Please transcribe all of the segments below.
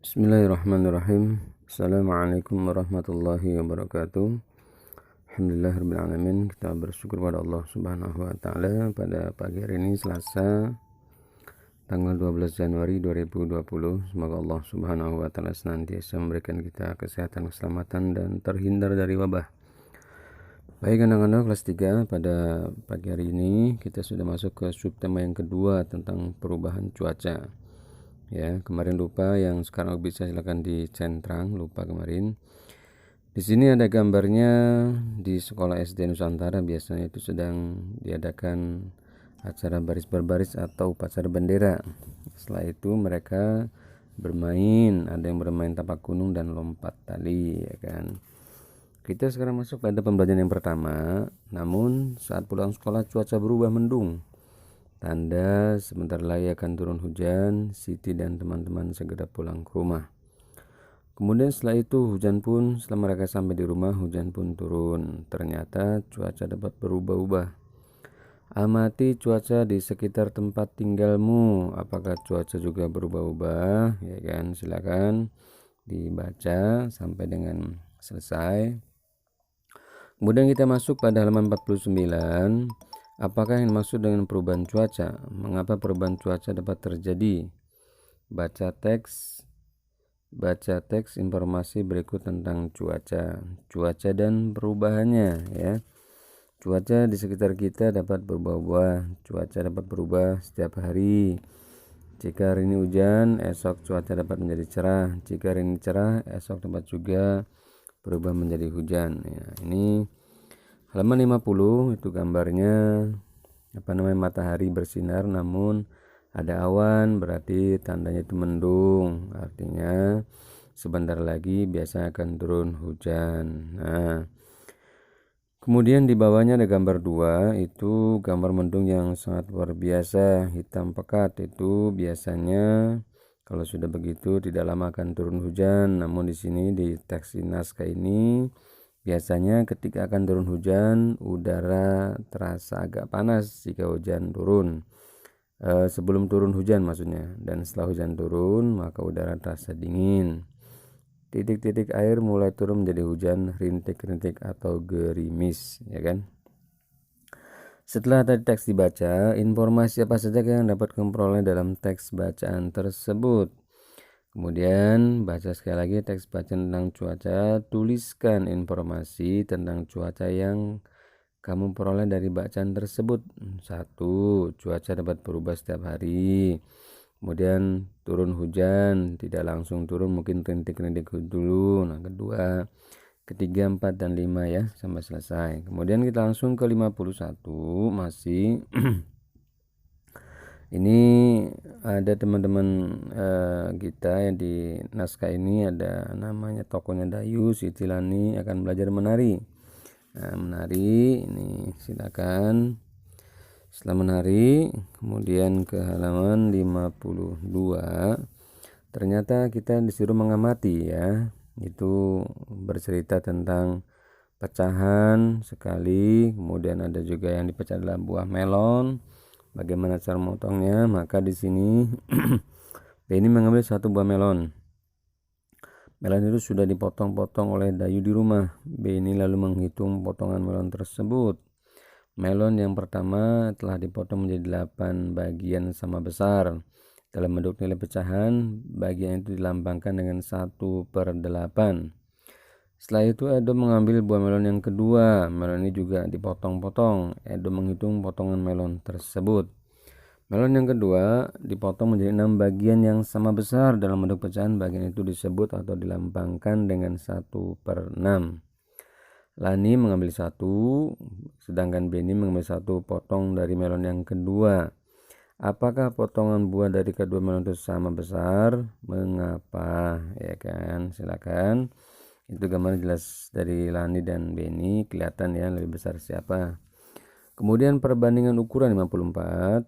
Bismillahirrahmanirrahim. Assalamualaikum warahmatullahi wabarakatuh. Alhamdulillahirrahmanirrahim. Kita bersyukur pada Allah subhanahu wa ta'ala pada pagi hari ini Selasa tanggal 12 Januari 2020. Semoga Allah subhanahu wa ta'ala senantiasa memberikan kita kesehatan, keselamatan, dan terhindar dari wabah. Baik anak-anak kelas 3, pada pagi hari ini kita sudah masuk ke subtema yang kedua tentang perubahan cuaca. Ya, kemarin lupa, yang sekarang bisa silakan dicentrang, lupa kemarin. Di sini ada gambarnya di sekolah SD Nusantara, biasanya itu sedang diadakan acara baris berbaris atau upacara bendera. Setelah itu mereka bermain, ada yang bermain tapak gunung dan lompat tali, ya kan. Kita sekarang masuk pada pembelajaran yang pertama. Namun saat pulang sekolah cuaca berubah mendung. Tanda sebentar lagi akan turun hujan. Siti dan teman-teman segera pulang ke rumah. Kemudian setelah itu hujan pun, setelah mereka sampai di rumah, hujan pun turun. Ternyata cuaca dapat berubah-ubah. Amati cuaca di sekitar tempat tinggalmu. Apakah cuaca juga berubah-ubah? Ya kan, silakan dibaca sampai dengan selesai. Kemudian kita masuk pada halaman 49. Apakah yang dimaksud dengan perubahan cuaca? Mengapa perubahan cuaca dapat terjadi? Baca teks informasi berikut tentang cuaca dan perubahannya, ya. Cuaca di sekitar kita dapat berubah-ubah. Cuaca dapat berubah setiap hari. Jika hari ini hujan, esok cuaca dapat menjadi cerah. Jika hari ini cerah, esok dapat juga berubah menjadi hujan. Ya, ini halaman 50 itu gambarnya matahari bersinar namun ada awan, berarti tandanya itu mendung, artinya sebentar lagi biasa akan turun hujan. Nah, kemudian di bawahnya ada gambar 2, itu gambar mendung yang sangat luar biasa, hitam pekat. Itu biasanya kalau sudah begitu tidak lama akan turun hujan. Namun di sini di teks naskah ini biasanya ketika akan turun hujan, udara terasa agak panas jika hujan turun. Sebelum turun hujan maksudnya. Dan setelah hujan turun, maka udara terasa dingin. Titik-titik air mulai turun menjadi hujan, rintik-rintik atau gerimis, ya kan? Setelah tadi teks dibaca, informasi apa saja yang dapat kamu peroleh dalam teks bacaan tersebut? Kemudian baca sekali lagi teks bacaan tentang cuaca, tuliskan informasi tentang cuaca yang kamu peroleh dari bacaan tersebut. 1. Cuaca dapat berubah setiap hari. Kemudian turun hujan, tidak langsung turun, mungkin rintik-rintik dulu. Nah, kedua, ketiga, 4, dan 5 ya, sampai selesai. Kemudian kita langsung ke 51 masih. Ini ada teman-teman kita yang di naskah ini ada namanya tokohnya Dayu Siti Lani akan belajar menari. Nah, menari ini silakan. Setelah menari kemudian ke halaman 52. Ternyata kita disuruh mengamati, ya. Itu bercerita tentang pecahan sekali, kemudian ada juga yang dipecah dalam buah melon. Bagaimana cara memotongnya? Maka di sini Beni mengambil satu buah melon. Melon itu sudah dipotong-potong oleh Dayu di rumah. Beni lalu menghitung potongan melon tersebut. Melon yang pertama telah dipotong menjadi 8 bagian sama besar. Dalam bentuk nilai pecahan, bagian itu dilambangkan dengan 1/8. Setelah itu Edo mengambil buah melon yang kedua. Melon ini juga dipotong-potong. Edo menghitung potongan melon tersebut. Melon yang kedua dipotong menjadi 6 bagian yang sama besar dalam bentuk pecahan. Bagian itu disebut atau dilambangkan dengan 1/6. Lani mengambil 1, sedangkan Beni mengambil 1 potong dari melon yang kedua. Apakah potongan buah dari kedua melon itu sama besar? Mengapa? Ya kan, silakan. Itu gambar jelas dari Lani dan Beni, kelihatan ya lebih besar siapa. Kemudian perbandingan ukuran 54.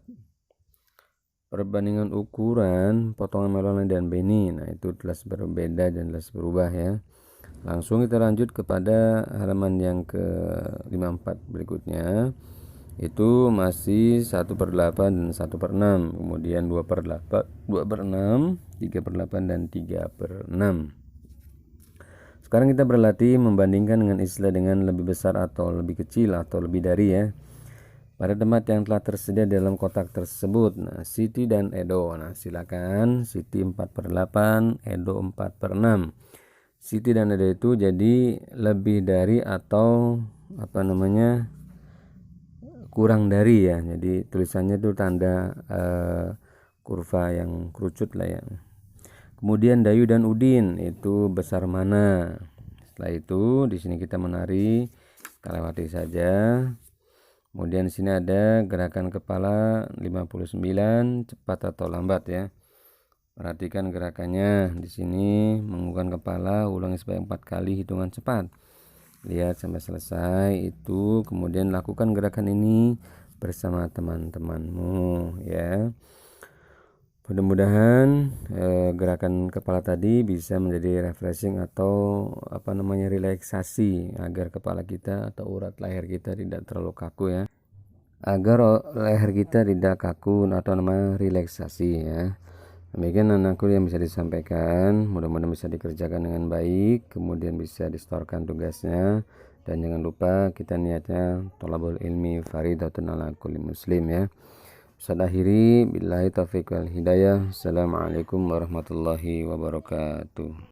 Perbandingan ukuran potongan melon Lani dan Beni. Nah, itu jelas berbeda dan jelas berubah ya. Langsung kita lanjut kepada halaman yang ke 54 berikutnya. itu masih 1/8 dan 1/6, kemudian 2/8, 2/6, 3/8 dan 3/6. Sekarang kita berlatih membandingkan dengan istilah dengan lebih besar atau lebih kecil atau lebih dari ya. Pada tempat yang telah tersedia dalam kotak tersebut. Nah, Siti dan Edo. Nah, silakan Siti 4/8, Edo 4/6. Siti dan Edo itu jadi lebih dari atau kurang dari ya. Jadi tulisannya itu tanda kurva yang kerucut lah ya. Kemudian Dayu dan Udin itu besar mana? Setelah itu di sini kita menari, kita lewati saja. Kemudian di sini ada gerakan kepala 59, cepat atau lambat ya. Perhatikan gerakannya. Di sini menganggukkan kepala, ulangi sebanyak 4 kali hitungan cepat. Lihat sampai selesai itu, kemudian lakukan gerakan ini bersama teman-temanmu ya. Mudah-mudahan gerakan kepala tadi bisa menjadi refreshing atau relaksasi agar kepala kita atau urat leher kita tidak terlalu kaku ya. Agar leher kita tidak kaku atau relaksasi ya. Demikian anakku yang bisa disampaikan, mudah-mudahan bisa dikerjakan dengan baik, kemudian bisa disetorkan tugasnya, dan jangan lupa kita niatnya thalabul ilmi faridatun ala kulli muslim ya. Saya akhiri billahi taufiq wal hidayah. Assalamualaikum warahmatullahi wabarakatuh.